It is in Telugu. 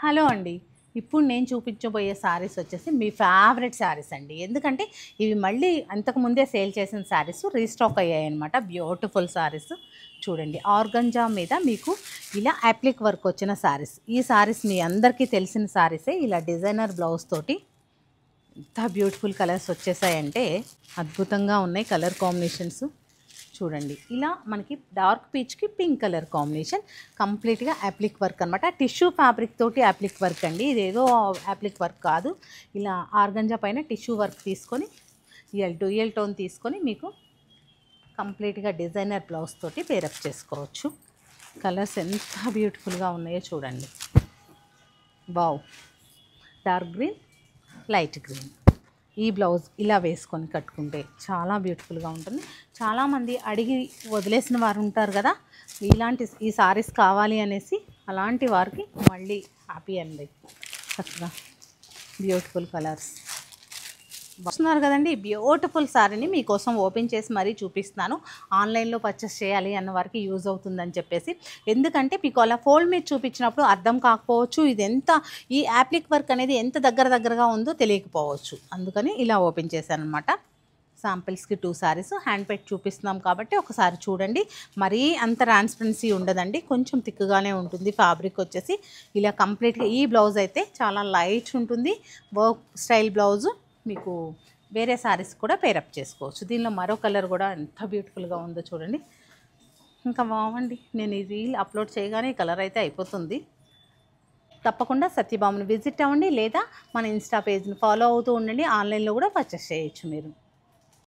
హలో అండి. ఇప్పుడు నేను చూపించబోయే శారీస్ వచ్చేసి మీ ఫేవరెట్ శారీస్ అండి. ఎందుకంటే ఇవి మళ్ళీ అంతకుముందే సేల్ చేసిన శారీస్ రీస్టాక్ అయ్యాయన్నమాట. బ్యూటిఫుల్ శారీస్ చూడండి. ఆర్గంజా మీద మీకు ఇలా అప్లిక్ వర్క్ వచ్చిన శారీస్. ఈ శారీస్ మీ అందరికీ తెలిసిన శారీసే. ఇలా డిజైనర్ బ్లౌజ్ తోటి ఎంత బ్యూటిఫుల్ కలర్స్ వచ్చేసాయంటే అద్భుతంగా ఉన్నాయి కలర్ కాంబినేషన్స్. చూడండి, ఇలా మనకి డార్క్ పీచ్కి పింక్ కలర్ కాంబినేషన్, కంప్లీట్గా అప్లిక్ వర్క్ అనమాట. టిష్యూ ఫ్యాబ్రిక్ తోటి అప్లిక్ వర్క్ అండి. ఇదేదో అప్లిక్ వర్క్ కాదు. ఇలా ఆర్గంజా పైన టిష్యూ వర్క్ తీసుకొని డ్యూయల్ టోన్ తీసుకొని మీకు కంప్లీట్గా డిజైనర్ బ్లౌజ్ తోటి పేరప్ చేసుకోవచ్చు. కలర్స్ ఎంత బ్యూటిఫుల్గా ఉన్నాయో చూడండి. Wow, dark green, light green. ఈ బ్లౌజ్ ఇలా వేసుకొని కట్టుకుంటే చాలా బ్యూటిఫుల్గా ఉంటుంది. చాలామంది అడిగి వదిలేసిన వారు ఉంటారు కదా, ఈ సారీస్ కావాలి అనేసి. అలాంటి వారికి మళ్ళీ హ్యాపీ అండి. చక్కగా బ్యూటిఫుల్ కలర్స్ వస్తున్నారు కదండి. బ్యూటిఫుల్ శారీని మీకోసం ఓపెన్ చేసి మరీ చూపిస్తున్నాను. ఆన్లైన్లో పర్చేస్ చేయాలి అన్న వారికి యూజ్ అవుతుందని చెప్పేసి. ఎందుకంటే మీకు అలా ఫోల్డ్ మీద చూపించినప్పుడు అర్థం కాకపోవచ్చు, ఇది ఎంత ఈ యాప్లిక్ వర్క్ అనేది ఎంత దగ్గరగా ఉందో తెలియకపోవచ్చు. అందుకని ఇలా ఓపెన్ చేశాను అనమాట. శాంపిల్స్కి 2 శారీస్ హ్యాండ్ పెట్టి చూపిస్తున్నాం కాబట్టి ఒకసారి చూడండి. మరీ అంత ట్రాన్స్పరెన్సీ ఉండదండి, కొంచెం థిక్గానే ఉంటుంది. ఫ్యాబ్రిక్ వచ్చేసి ఇలా కంప్లీట్గా ఈ బ్లౌజ్ అయితే చాలా లైట్ ఉంటుంది. వర్క్ స్టైల్ బ్లౌజు మీకు వేరే శారీస్ కూడా పేరప్ చేసుకోవచ్చు. దీనిలో మరో కలర్ కూడా ఎంత బ్యూటిఫుల్గా ఉందో చూడండి. ఇంకా బాగుండి, నేను ఈ రీల్ అప్లోడ్ చేయగానే ఈ కలర్ అయితే అయిపోతుంది. తప్పకుండా సత్యభామని విజిట్ అవ్వండి, లేదా మన ఇన్స్టా పేజ్ని ఫాలో అవుతూ ఉండండి. ఆన్లైన్లో కూడా పర్చేస్ చేయొచ్చు మీరు.